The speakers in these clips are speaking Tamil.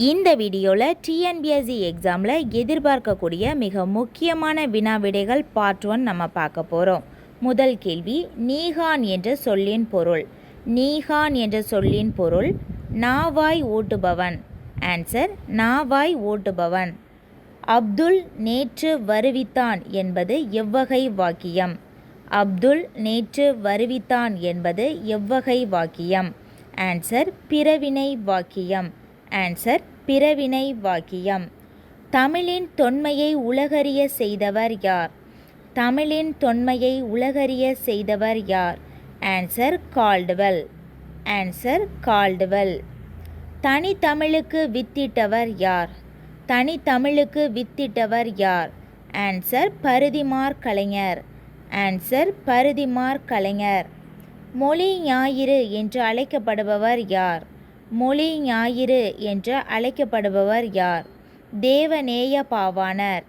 இந்த வீடியோவில் டிஎன்பிஎஸ்சி எக்ஸாமில் எதிர்பார்க்கக்கூடிய மிக முக்கியமான வினா விடைகள் பார்ட் 1 நம்ம பார்க்க போகிறோம். முதல் கேள்வி, நீகான் என்ற சொல்லின் பொருள். நீகான் என்ற சொல்லின் பொருள் நாவாய் ஓட்டுபவன். ஆன்சர் நாவாய் ஓட்டுபவன். அப்துல் நேற்று வருவித்தான் என்பது எவ்வகை வாக்கியம்? அப்துல் நேற்று வருவித்தான் என்பது எவ்வகை வாக்கியம்? ஆன்சர் பிறவினை வாக்கியம். ஆன்சர் பிறவினை வாக்கியம். தமிழின் தொன்மையை உலகறிய செய்தவர் யார்? தமிழின் தொன்மையை உலகறிய செய்தவர் யார்? Answer Caldwell. Answer Caldwell. தனித்தமிழுக்கு வித்திட்டவர் யார்? தனித்தமிழுக்கு வித்திட்டவர் யார்? ஆன்சர் பரிதிமாற் கலைஞர். ஆன்சர் பரிதிமாற் கலைஞர். மொழி ஞாயிறு என்று அழைக்கப்படுபவர் யார்? மொழி ஞாயிறு என்று அழைக்கப்படுபவர் யார்? தேவநேய பாவாணர்.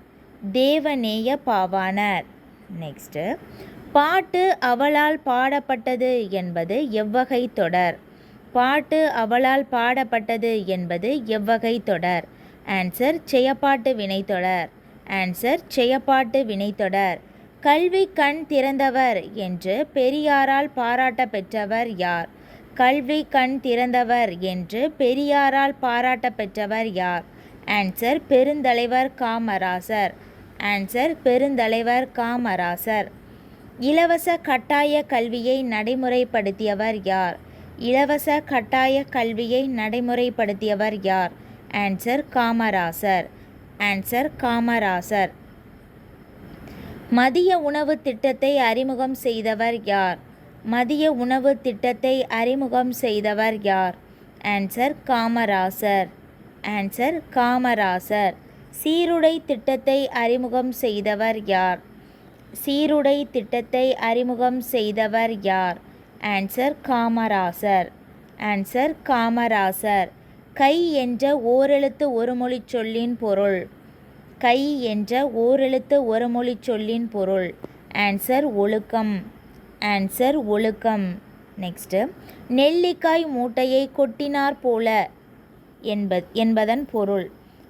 தேவநேய பாவாணர். நெக்ஸ்ட்டு, பாட்டு அவளால் பாடப்பட்டது என்பது எவ்வகை தொடர்? பாட்டு அவளால் பாடப்பட்டது என்பது எவ்வகை தொடர்? ஆன்சர் செயப்பாட்டு வினைத்தொடர். ஆன்சர் செயப்பாட்டு வினைத்தொடர். கல்வி கண் திறந்தவர் என்று பெரியாரால் பாராட்ட பெற்றவர் யார்? கல்வி கண் திறந்தவர் என்று பெரியாரால் பாராட்ட பெற்றவர் யார்? ஆன்சர் பெருந்தலைவர் காமராசர். ஆன்சர் பெருந்தலைவர் காமராசர். இலவச கட்டாய கல்வியை நடைமுறைப்படுத்தியவர் யார்? இலவச கட்டாய கல்வியை நடைமுறைப்படுத்தியவர் யார்? ஆன்சர் காமராசர். ஆன்சர் காமராசர். மதிய உணவு திட்டத்தை அறிமுகம் செய்தவர் யார்? மதிய உணவு திட்டத்தை அறிமுகம் செய்தவர் யார்? ஆன்சர் காமராசர். ஆன்சர் காமராசர். சீருடை திட்டத்தை அறிமுகம் செய்தவர் யார்? சீருடை திட்டத்தை அறிமுகம் செய்தவர் யார்? ஆன்சர் காமராசர். ஆன்சர் காமராசர். கை என்ற ஓரெழுத்து ஒருமொழிச் சொல்லின் பொருள். கை என்ற ஓரெழுத்து ஒருமொழிச் சொல்லின் பொருள். ஆன்சர் ஒழுக்கம். ஆன்சர் ஒழுக்கம். நெக்ஸ்ட்டு, நெல்லிக்காய் மூட்டையை கொட்டினார் போல என்பதன் பொருள்.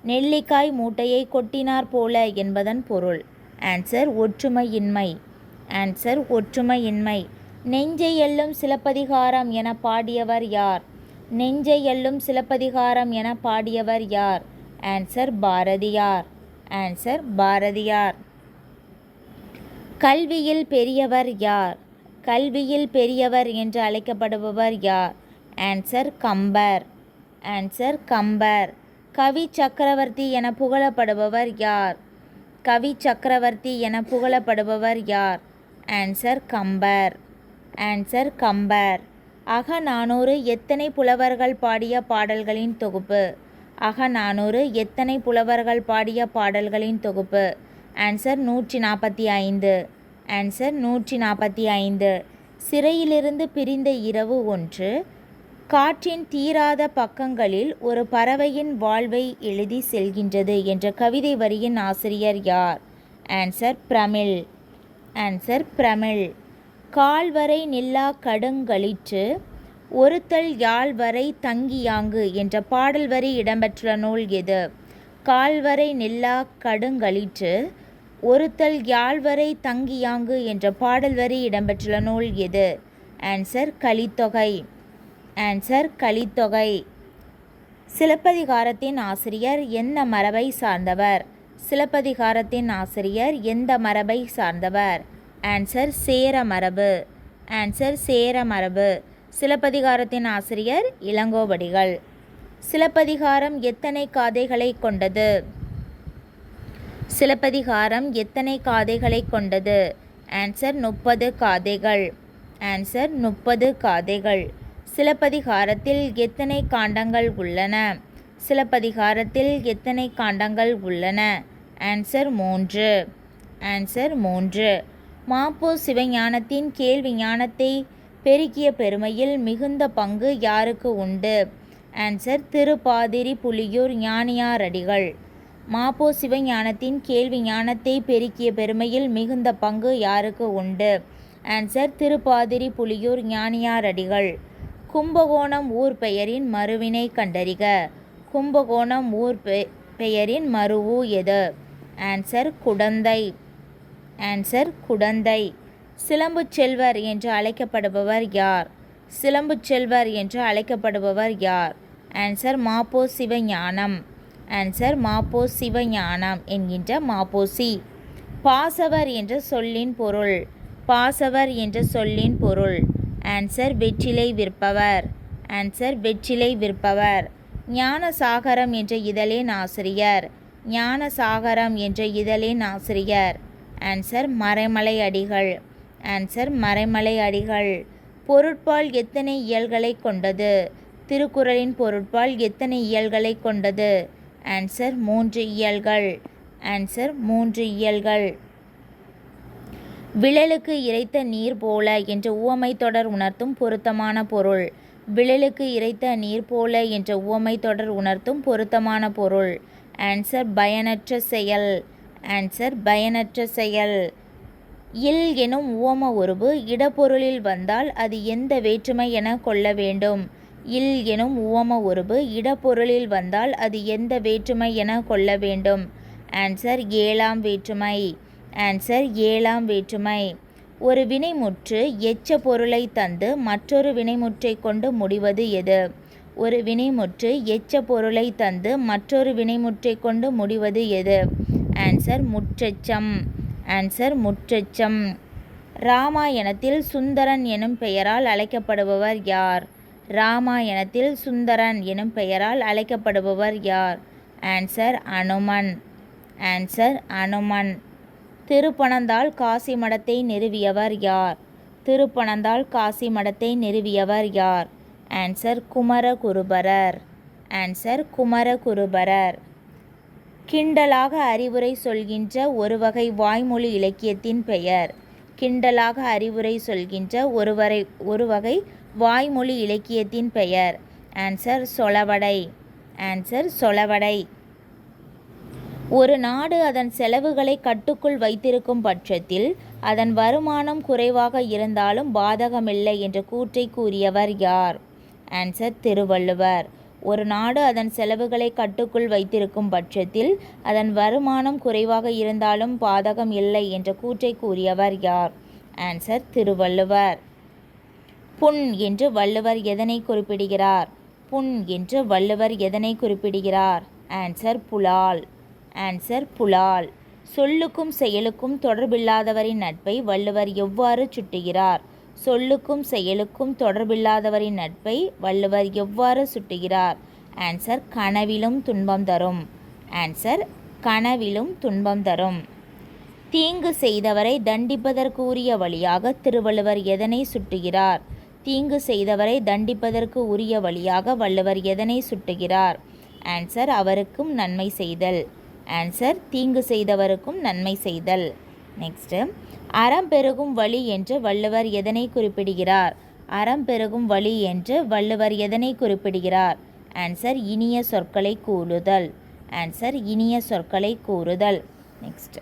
நெல்லிக்காய் மூட்டையை கொட்டினார் போல என்பதன் பொருள். ஆன்சர் ஒற்றுமையின்மை. ஆன்சர் ஒற்றுமையின்மை. நெஞ்சை எள்ளும் சிலப்பதிகாரம் என பாடியவர் யார்? நெஞ்சை எள்ளும் சிலப்பதிகாரம் என பாடியவர் யார்? ஆன்சர் பாரதியார். ஆன்சர் பாரதியார். கல்வியில் பெரியவர் யார்? கல்வியில் பெரியவர் என்று அழைக்கப்படுபவர் யார்? ஆன்சர் கம்பர். ஆன்சர் கம்பர். கவி சக்கரவர்த்தி என புகழப்படுபவர் யார்? கவி சக்கரவர்த்தி என புகழப்படுபவர் யார்? ஆன்சர் கம்பர். ஆன்சர் கம்பர். அகநானூறு எத்தனை புலவர்கள் பாடிய பாடல்களின் தொகுப்பு? அகநானூறு எத்தனை புலவர்கள் பாடிய பாடல்களின் தொகுப்பு? ஆன்சர் 145. ஆன்சர் 145. சிறையிலிருந்து பிரிந்த இரவு ஒன்று. காற்றின் தீராத பக்கங்களில் ஒரு பறவையின் வாழ்வை எழுதி செல்கின்றது என்ற கவிதை வரியின் ஆசிரியர் யார்? ஆன்சர் பிரமிழ். ஆன்சர் பிரமிழ். கால்வரை நில்லா கடுங்களிற்று ஒருத்தல் யாழ்வரை தங்கியாங்கு என்ற பாடல் வரி இடம்பெற்றுள்ள நூல் எது? கால்வரை நில்லா கடுங்களிற்று ஒருத்தல் யாழ்வரை தங்கியாங்கு என்ற பாடல் வரி இடம்பெற்றுள்ள நூல் எது? ஆன்சர் கலித்தொகை. ஆன்சர் கலித்தொகை. சிலப்பதிகாரத்தின் ஆசிரியர் எந்த மரபை சார்ந்தவர்? சிலப்பதிகாரத்தின் ஆசிரியர் எந்த மரபை சார்ந்தவர்? ஆன்சர் சேர மரபு. ஆன்சர் சேர மரபு. சிலப்பதிகாரத்தின் ஆசிரியர் இளங்கோவடிகள். சிலப்பதிகாரம் எத்தனை காதைகளை கொண்டது? சிலப்பதிகாரம் எத்தனை காதைகளை கொண்டது? ஆன்சர் 30 காதைகள். ஆன்சர் 30 காதைகள். சிலப்பதிகாரத்தில் எத்தனை காண்டங்கள் உள்ளன? சிலப்பதிகாரத்தில் எத்தனை காண்டங்கள் உள்ளன? ஆன்சர் 3. ஆன்சர் 3. மாப்போ சிவஞானத்தின் கேள்வி ஞானத்தை பெருக்கிய பெருமையில் மிகுந்த பங்கு யாருக்கு உண்டு? ஆன்சர் திருப்பாதிரி புலியூர் ஞானியாரடிகள். மாப்போ சிவஞானத்தின் கேள்வி ஞானத்தை பெருக்கிய பெருமையில் மிகுந்த பங்கு யாருக்கு உண்டு? ஆன்சர் திருப்பாதிரி புலியூர் ஞானியாரடிகள். கும்பகோணம் ஊர் பெயரின் மறுவினை கண்டறிக. கும்பகோணம் ஊர் பெயரின் மருவூ எது? ஆன்சர் குடந்தை. ஆன்சர் குடந்தை. சிலம்புச் செல்வர் என்று அழைக்கப்படுபவர் யார்? சிலம்புச் செல்வர் என்று அழைக்கப்படுபவர் யார்? ஆன்சர் மாப்போ சிவஞானம். ஆன்சர் மாப்போ சிவஞானம் என்கின்ற மாப்போசி. பாசவர் என்ற சொல்லின் பொருள். பாசவர் என்ற சொல்லின் பொருள். ஆன்சர் வெற்றிலை விற்பவர். ஆன்சர் வெற்றிலை விற்பவர். ஞானசாகரம் என்ற இதழின் ஆசிரியர். ஞானசாகரம் என்ற இதழின் ஆசிரியர். ஆன்சர் மறைமலை அடிகள். ஆன்சர் மறைமலை அடிகள். பொருட்பால் எத்தனை இயல்களை கொண்டது? திருக்குறளின் பொருட்பால் எத்தனை இயல்களை கொண்டது? ஆன்சர் 3 இயல்கள். ஆன்சர் 3 இயல்கள். விழலுக்கு இறைத்த நீர் போல என்ற உவமை தொடர் உணர்த்தும் பொருத்தமான பொருள். விழலுக்கு இறைத்த நீர் போல என்ற உவமை தொடர் உணர்த்தும் பொருத்தமான பொருள். ஆன்சர் பயனற்ற செயல். ஆன்சர் பயனற்ற செயல். இல் எனும் உவம உருபு இடப்பொருளில் வந்தால் அது எந்த வேற்றுமை என கொள்ள வேண்டும்? இல் எனும் உவம உருபு இடப்பொருளில் வந்தால் அது எந்த வேற்றுமை என கொள்ள வேண்டும்? ஆன்சர் ஏழாம் வேற்றுமை. ஆன்சர் ஏழாம் வேற்றுமை. ஒரு வினைமுற்று எச்ச பொருளை தந்து மற்றொரு வினைமுற்றை கொண்டு முடிவது எது? ஒரு வினைமுற்று எச்ச பொருளை தந்து மற்றொரு வினைமுற்றை கொண்டு முடிவது எது? ஆன்சர் முற்றெச்சம். ஆன்சர் முற்றெச்சம். ராமாயணத்தில் சுந்தரன் எனும் பெயரால் அழைக்கப்படுபவர் யார்? ராமாயணத்தில் சுந்தரன் எனும் பெயரால் அழைக்கப்படுபவர் யார்? ஆன்சர் அனுமன். ஆன்சர் அனுமன். திருப்பனந்தாள் காசி மடத்தை நிறுவியவர் யார்? திருப்பனந்தாள் காசி மடத்தை நிறுவியவர் யார்? ஆன்சர் குமரகுருபரர். ஆன்சர் குமரகுருபரர். கிண்டலாக அறிவுரை சொல்கின்ற ஒரு வகை வாய்மொழி இலக்கியத்தின் பெயர். கிண்டலாக அறிவுரை சொல்கின்ற ஒரு வகை வாய்மொழி இலக்கியத்தின் பெயர். ஆன்சர் சொலவடை. ஆன்சர் சொலவடை. ஒரு நாடு அதன் செலவுகளை கட்டுக்குள் வைத்திருக்கும் பட்சத்தில் அதன் வருமானம் குறைவாக இருந்தாலும் பாதகமில்லை என்ற கூற்றை கூறியவர் யார்? ஆன்சர் திருவள்ளுவர். ஒரு நாடு அதன் செலவுகளை கட்டுக்குள் வைத்திருக்கும் பட்சத்தில் அதன் வருமானம் குறைவாக இருந்தாலும் பாதகம் இல்லை என்ற கூற்றை கூறியவர் யார்? ஆன்சர் திருவள்ளுவர். புண் என்று வள்ளுவர் எதனை குறிப்பிடுகிறார்? புண் என்று வள்ளுவர் எதனை குறிப்பிடுகிறார்? ஆன்சர் புலால். ஆன்சர் புலால். சொல்லுக்கும் செயலுக்கும் தொடர்பில்லாதவரின் நட்பை வள்ளுவர் எவ்வாறு சுட்டுகிறார்? சொல்லுக்கும் செயலுக்கும் தொடர்பில்லாதவரின் நட்பை வள்ளுவர் எவ்வாறு சுட்டுகிறார்? ஆன்சர் கனவிலும் துன்பம் தரும். ஆன்சர் கனவிலும் துன்பம் தரும். தீங்கு செய்தவரை தண்டிப்பதற்கு உரிய வழியாக திருவள்ளுவர் எதனை சுட்டுகிறார்? தீங்கு செய்தவரை தண்டிப்பதற்கு உரிய வழியாக வள்ளுவர் எதனை சுட்டுகிறார்? ஆன்சர் அவருக்கும் நன்மை செய்தல். ஆன்சர் தீங்கு செய்தவருக்கும் நன்மை செய்தல். நெக்ஸ்ட்டு, அறம் பெருகும் வழி என்று வள்ளுவர் எதனை குறிப்பிடுகிறார்? அறம் பெருகும் வழி என்று வள்ளுவர் எதனை குறிப்பிடுகிறார்? ஆன்சர் இனிய சொற்களை கூறுதல். ஆன்சர் இனிய சொற்களை கூறுதல். நெக்ஸ்ட்,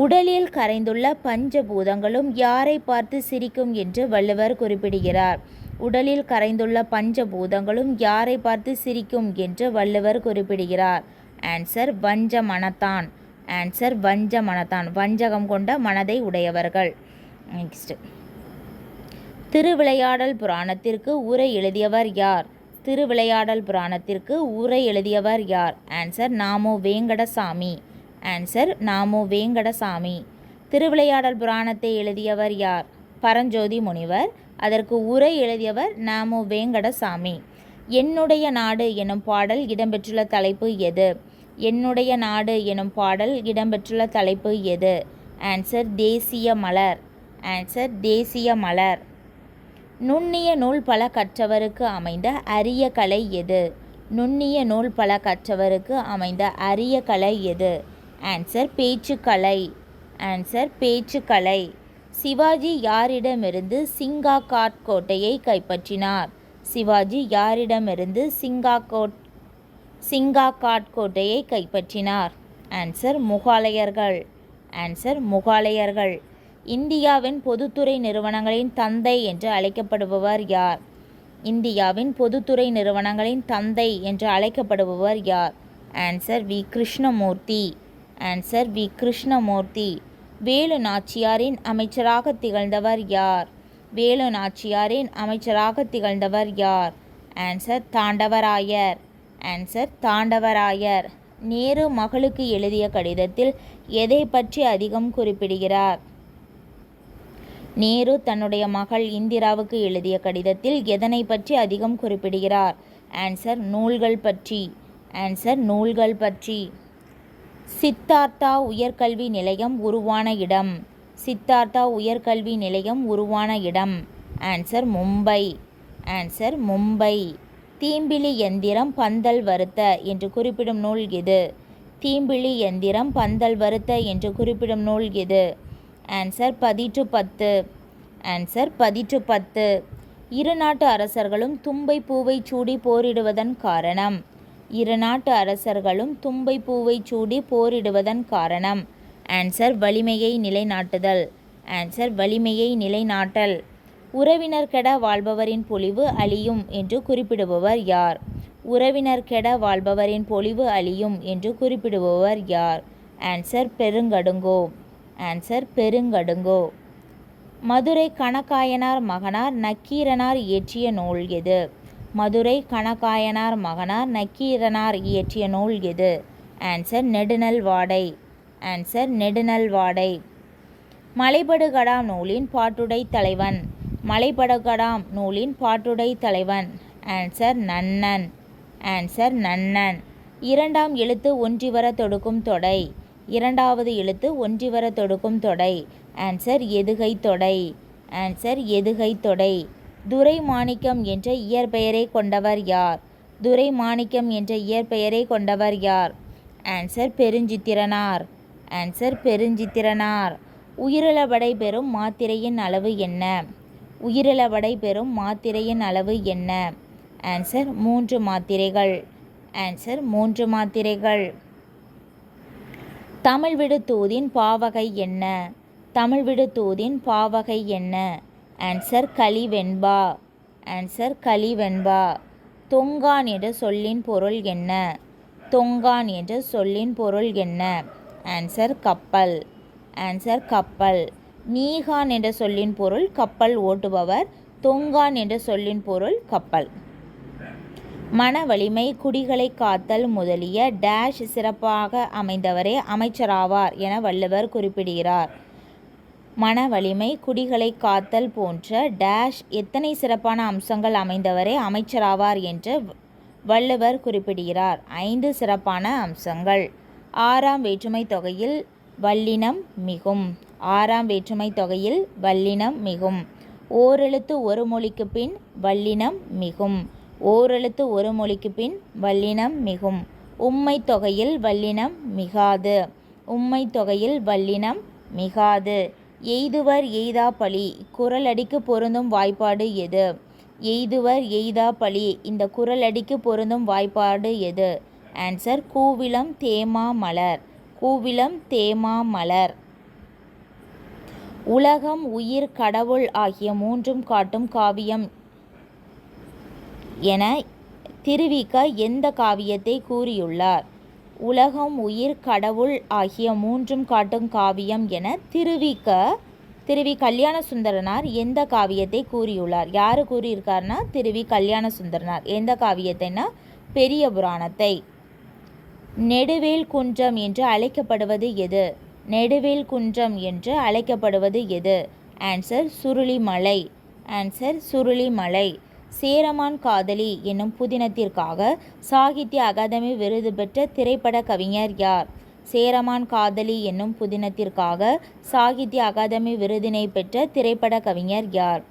உடலில் கரைந்துள்ள பஞ்சபூதங்களும் யாரை பார்த்து சிரிக்கும் என்று வள்ளுவர் குறிப்பிடுகிறார்? உடலில் கரைந்துள்ள பஞ்சபூதங்களும் யாரை பார்த்து சிரிக்கும் என்று வள்ளுவர் குறிப்பிடுகிறார்? ஆன்சர் வஞ்ச மனத்தான். ஆன்சர் வஞ்ச மனத்தான். வஞ்சகம் கொண்ட மனதை உடையவர்கள். நெக்ஸ்ட், திருவிளையாடல் புராணத்திற்கு உரை எழுதியவர் யார்? திருவிளையாடல் புராணத்திற்கு உரை எழுதியவர் யார்? ஆன்சர் நாமு வேங்கடசாமி. ஆன்சர் நாமு வேங்கடசாமி. திருவிளையாடல் புராணத்தை எழுதியவர் யார்? பரஞ்சோதி முனிவர். அதற்கு உரை எழுதியவர் நாமு வேங்கடசாமி. என்னுடைய நாடு எனும் பாடல் இடம்பெற்றுள்ள தலைப்பு எது? என்னுடைய நாடு எனும் பாடல் இடம்பெற்றுள்ள தலைப்பு எது? ஆன்சர் தேசிய மலர். ஆன்சர் தேசிய மலர். நுண்ணிய நூல் பல கற்றவருக்கு அமைந்த அரிய கலை எது? நுண்ணிய நூல் பல கற்றவருக்கு அமைந்த அரிய கலை எது? ஆன்சர் பேச்சுக்கலை. ஆன்சர் பேச்சுக்கலை. சிவாஜி யாரிடமிருந்து சிங்காகாட் கோட்டையை கைப்பற்றினார்? சிவாஜி யாரிடமிருந்து சிங்காகாட் கோட்டையை கைப்பற்றினார்? ஆன்சர் முகாலயர்கள். ஆன்சர் முகாலயர்கள். இந்தியாவின் பொதுத்துறை நிறுவனங்களின் தந்தை என்று அழைக்கப்படுபவர் யார்? இந்தியாவின் பொதுத்துறை நிறுவனங்களின் தந்தை என்று அழைக்கப்படுபவர் யார்? Answer V. Krishnamurthy. Answer V. Krishnamurthy. Velu நாச்சியாரின் அமைச்சராக திகழ்ந்தவர் யார்? வேலு நாச்சியாரின் அமைச்சராக திகழ்ந்தவர் யார்? ஆன்சர் தாண்டவராயர். ஆன்சர் தாண்டவராயர். நேரு மகளுக்கு எழுதிய கடிதத்தில் எதை பற்றி அதிகம் குறிப்பிடுகிறார்? நேரு தன்னுடைய மகள் இந்திராவுக்கு எழுதிய கடிதத்தில் எதனை பற்றி அதிகம் குறிப்பிடுகிறார்? ஆன்சர் நூல்கள் பற்றி. ஆன்சர் நூல்கள் பற்றி. சித்தார்த்தா உயர்கல்வி நிலையம் உருவான இடம். சித்தார்த்தா உயர்கல்வி நிலையம் உருவான இடம். ஆன்சர் மும்பை. ஆன்சர் மும்பை. தீம்பிலி எந்திரம் பந்தல் வருத்த என்று குறிப்பிடும் நூல் எது? தீம்பிலி எந்திரம் பந்தல் வருத்த என்று குறிப்பிடும் நூல் எது? ஆன்சர் பதிற்று 10. ஆன்சர் பதிற்று 10. இரு நாட்டு அரசர்களும் தும்பை பூவை சூடி போரிடுவதன் காரணம். இரு நாட்டு அரசர்களும் தும்பை பூவை சூடி போரிடுவதன் காரணம். ஆன்சர் வலிமையை நிலைநாட்டுதல். ஆன்சர் வலிமையை நிலைநாட்டல். உறவினர் கெட வாழ்பவரின் பொலிவு அழியும் என்று குறிப்பிடுபவர் யார்? உறவினர் கெட வாழ்பவரின் பொலிவு அழியும் என்று குறிப்பிடுபவர் யார்? ஆன்சர் பெருங்கடுங்கோ. ஆன்சர் பெருங்கடுங்கோ. மதுரை கணக்காயனார் மகனார் நக்கீரனார் இயற்றிய நூல் எது? மதுரை கணக்காயனார் மகனார் நக்கீரனார் இயற்றிய நூல் எது? ஆன்சர் நெடுநல் வாடை. ஆன்சர் நெடுநல் வாடை. மலைபடுகடாம் நூலின் பாட்டுடை தலைவன். மலைபடுகடாம் நூலின் பாட்டுடை தலைவன். ஆன்சர் நன்னன். ஆன்சர் நன்னன். இரண்டாம் எழுத்து ஒன்றிவர தொடுக்கும் தொடை. இரண்டாவது எழுத்து ஒன்றிவர தொடுக்கும் தொடை. ஆன்சர் எதுகை தொடை. ஆன்சர் எதுகை தொடை. துரை மாணிக்கம் என்ற இயற்பெயரை கொண்டவர் யார்? துரை மாணிக்கம் என்ற இயற்பெயரை கொண்டவர் யார்? ஆன்சர் பெருஞ்சித்திரனார். ஆன்சர் பெருஞ்சித்திரனார். உயிரிழவடை பெறும் மாத்திரையின் அளவு என்ன? உயிரிழவடை பெறும் மாத்திரையின் அளவு என்ன? ஆன்சர் 3 மாத்திரைகள். ஆன்சர் 3 மாத்திரைகள். தமிழ்விடு தூதின் பாவகை என்ன? தமிழ்விடு தூதின் பாவகை என்ன? ஆன்சர் கலிவெண்பா. ஆன்சர் கலிவெண்பா. தொங்கான் என்ற சொல்லின் பொருள் என்ன? தொங்கான் என்ற சொல்லின் பொருள் என்ன? ஆன்சர் கப்பல். ஆன்சர் கப்பல். நீகான் என்ற சொல்லின் பொருள் கப்பல் ஓட்டுபவர். தொங்கான் என்ற சொல்லின் பொருள் கப்பல். மன வலிமை குடிகளை காத்தல் முதலிய டேஷ் சிறப்பாக அமைந்தவரே அமைச்சராவார் என வள்ளுவர் குறிப்பிடுகிறார். மன வலிமை குடிகளை காத்தல் போன்ற டேஷ் எத்தனை சிறப்பான அம்சங்கள் அமைந்தவரே அமைச்சராவார் என்று வள்ளுவர் குறிப்பிடுகிறார்? 5 சிறப்பான அம்சங்கள். 6ஆம் வேற்றுமை தொகையில் வல்லினம் மிகும். 6ஆம் வேற்றுமை தொகையில் வல்லினம் மிகும். ஓரெழுத்து ஒரு மொழிக்கு பின் வல்லினம் மிகும். ஓரெழுத்து ஒரு மொழிக்கு பின் வல்லினம் மிகும். உம்மை தொகையில் வல்லினம் மிகாது. உம்மை தொகையில் வல்லினம் மிகாது. எய்துவர் எய்தா பழி குறளடிக்கு பொருந்தும் வாய்ப்பாடு எது? எய்துவர் எய்தா பழி இந்த குறளடிக்கு பொருந்தும் வாய்ப்பாடு எது? ஆன்சர் கூவிளம் தேமா மலர். கூவிளம் தேமா மலர். உலகம் உயிர் கடவுள் ஆகிய மூன்றும் காட்டும் காவியம் என திருவிக எந்த காவியத்தை கூறியுள்ளார்? உலகம் உயிர் கடவுள் ஆகிய மூன்றும் காட்டும் காவியம் என திருவி கல்யாண சுந்தரனார் எந்த காவியத்தை கூறியுள்ளார்? யார் கூறியிருக்காருன்னா திருவி கல்யாண சுந்தரனார். எந்த காவியத்தைன்னா பெரிய புராணத்தை. நெடுவேல் குன்றம் என்று அழைக்கப்படுவது எது? நெடுவேல் குன்றம் என்று அழைக்கப்படுவது எது? ஆன்சர் சுருளிமலை. ஆன்சர் சுருளிமலை. சேரமான் காதலி என்னும் புதினத்திற்காக சாகித்ய அகாதமி விருது பெற்ற திரைப்பட கவிஞர் யார்? சேரமான் காதலி என்னும் புதினத்திற்காக சாகித்ய அகாதமி விருதினை பெற்ற திரைப்பட கவிஞர் யார்?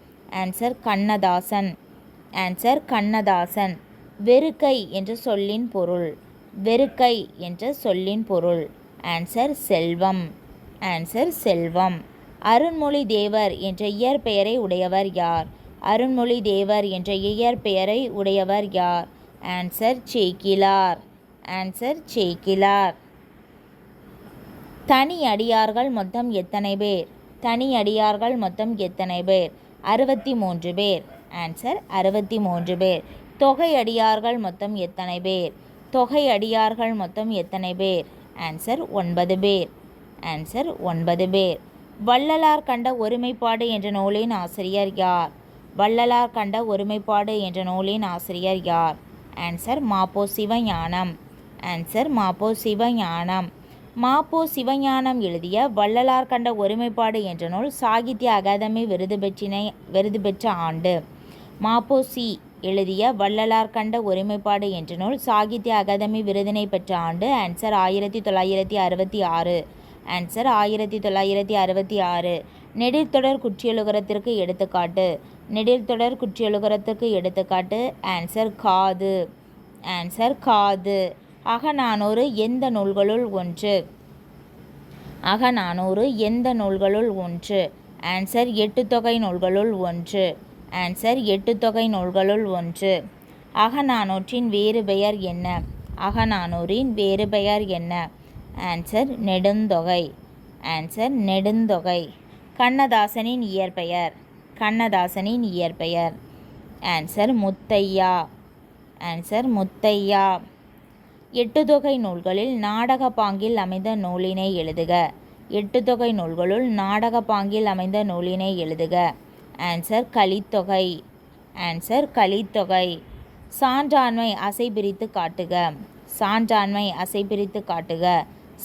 ஆன்சர் கண்ணதாசன். ஆன்சர் கண்ணதாசன். வெறுக்கை என்ற சொல்லின் பொருள். வெறுக்கை என்ற சொல்லின் பொருள். ஆன்சர் செல்வம். ஆன்சர் செல்வம். அருண்மொழி தேவர் என்ற இயற்பெயரை உடையவர் யார்? அருண்மொழி தேவர் என்ற இயற்பெயரை உடையவர் யார்? ஆன்சர் சேக்கிலார். ஆன்சர் சேக்கிலார். தனி அடியார்கள் மொத்தம் எத்தனை பேர்? தனி அடியார்கள் மொத்தம் எத்தனை பேர்? 63 பேர். ஆன்சர் 63 பேர். தொகை அடியார்கள் மொத்தம் எத்தனை பேர்? தொகை அடியார்கள் மொத்தம் எத்தனை பேர்? ஆன்சர் 9 பேர். ஆன்சர் 9 பேர். வள்ளலார் கண்ட ஒருமைப்பாடு என்ற நூலின் ஆசிரியர் யார்? வள்ளலார் கண்ட ஒருமைப்பாடு என்ற நூலின் ஆசிரியர் யார்? ஆன்சர் மாப்போ சிவஞானம். ஆன்சர் மாப்போ சிவஞானம். மாப்போ சிவஞானம் எழுதிய வள்ளலார் கண்ட ஒருமைப்பாடு என்ற நூல் சாகித்ய அகாதமி விருது பெற்ற ஆண்டு. மாப்போ சி எழுதிய வள்ளலார் கண்ட ஒருமைப்பாடு என்ற நூல் சாகித்ய அகாதமி விருதினை பெற்ற ஆண்டு. ஆன்சர் 1966. ஆன்சர் 1966. நெடில்தொடர் குற்றியலுகரத்திற்கு எடுத்துக்காட்டு. நெடில்தொடர் குற்றியலுகரத்திற்கு எடுத்துக்காட்டு. ஆன்சர் காது. ஆன்சர் காது. அகநானூறு எந்த நூல்களுள் ஒன்று? அகநானூறு எந்த நூல்களுள் ஒன்று? ஆன்சர் 8 தொகை நூல்களுள் ஒன்று. ஆன்சர் 8 தொகை நூல்களுள் ஒன்று. அகநானூற்றின் வேறு பெயர் என்ன? அகநானூறின் வேறு பெயர் என்ன? ஆன்சர் நெடுந்தொகை. ஆன்சர் நெடுந்தொகை. கண்ணதாசனின் இயற்பெயர். கண்ணதாசனின் இயற்பெயர். ஆன்சர் முத்தையா. ஆன்சர் முத்தையா. 8 தொகை நூல்களில் நாடக பாங்கில் அமைந்த நூலினை எழுதுக. 8 தொகை நூல்களுள் நாடக பாங்கில் அமைந்த நூலினை எழுதுக. ஆன்சர் கலித்தொகை. ஆன்சர் கலித்தொகை. சான்றாண்மை அசை பிரித்து காட்டுக. சான்றாண்மை அசை பிரித்து காட்டுக.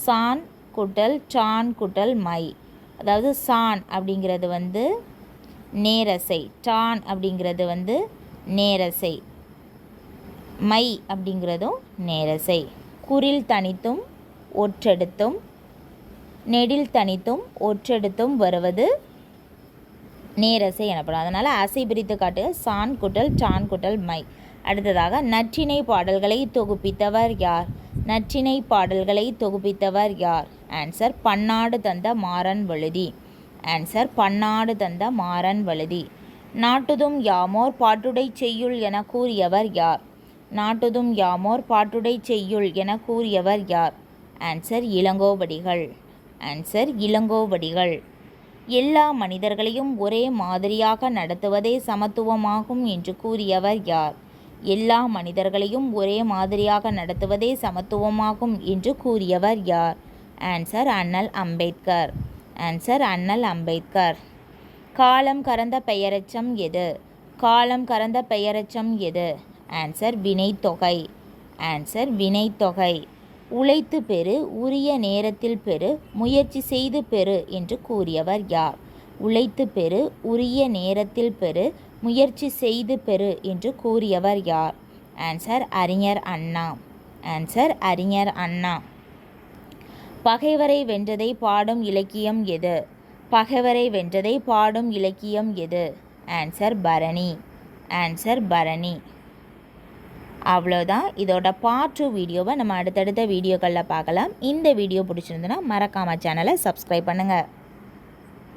சான் குட்டல் சான் குட்டல் மை. அதாவது சான் அப்படிங்கிறது நேரசை, டான் அப்படிங்கிறது நேரசை, மை அப்படிங்கிறதும் நேரசை. குறில் தனித்தும் ஒற்றெடுத்தும் நெடில் தனித்தும் ஒற்றெடுத்தும் வருவது நேரசை எனப்படும். அதனால் அசை பிரித்து காட்டுக. சான் குட்டல் சான் குட்டல் மை. அடுத்ததாக நற்றிணை பாடல்களை தொகுப்பித்தவர் யார்? நற்றிணை பாடல்களை தொகுப்பித்தவர் யார்? ஆன்சர் பன்னாடு தந்த மாறன் வழுதி. ஆன்சர் பன்னாடு தந்த மாறன் வழுதி. நாட்டுதும் யாமோர் பாட்டுடை செய்யுள் என கூறியவர் யார்? நாட்டுதும் யாமோர் பாட்டுடை செய்யுள் என கூறியவர் யார்? ஆன்சர் இளங்கோவடிகள். ஆன்சர் இளங்கோவடிகள். எல்லா மனிதர்களையும் ஒரே மாதிரியாக நடத்துவதே சமத்துவமாகும் என்று கூறியவர் யார்? எல்லா மனிதர்களையும் ஒரே மாதிரியாக நடத்துவதே சமத்துவமாகும் என்று கூறியவர் யார்? ஆன்சர் அண்ணல் அம்பேத்கர். ஆன்சர் அண்ணல் அம்பேத்கர். காலம் கறந்த பெயரெச்சம் எது? காலம் கறந்த பெயரெச்சம் எது? ஆன்சர் வினைத்தொகை. ஆன்சர் வினைத்தொகை. உழைத்து பெறு, உரிய நேரத்தில் பெறு, முயற்சி செய்து பெறு என்று கூறியவர் யார்? உழைத்து பெறு, உரிய நேரத்தில் பெறு, முயற்சி செய்து பெறு என்று கூறியவர் யார்? ஆன்சர் அறிஞர் அண்ணா. ஆன்சர் அறிஞர் அண்ணா. பகைவரை வென்றதை பாடும் இலக்கியம் எது? பகைவரை வென்றதை பாடும் இலக்கியம் எது? ஆன்சர் பரணி. ஆன்சர் பரணி. அவ்வளோதான். இதோட பார்ட் 2 வீடியோவை நம்ம அடுத்தடுத்த வீடியோக்களில் பார்க்கலாம். இந்த வீடியோ பிடிச்சிருந்துன்னா மறக்காமல் சேனலை சப்ஸ்கிரைப் பண்ணுங்கள்.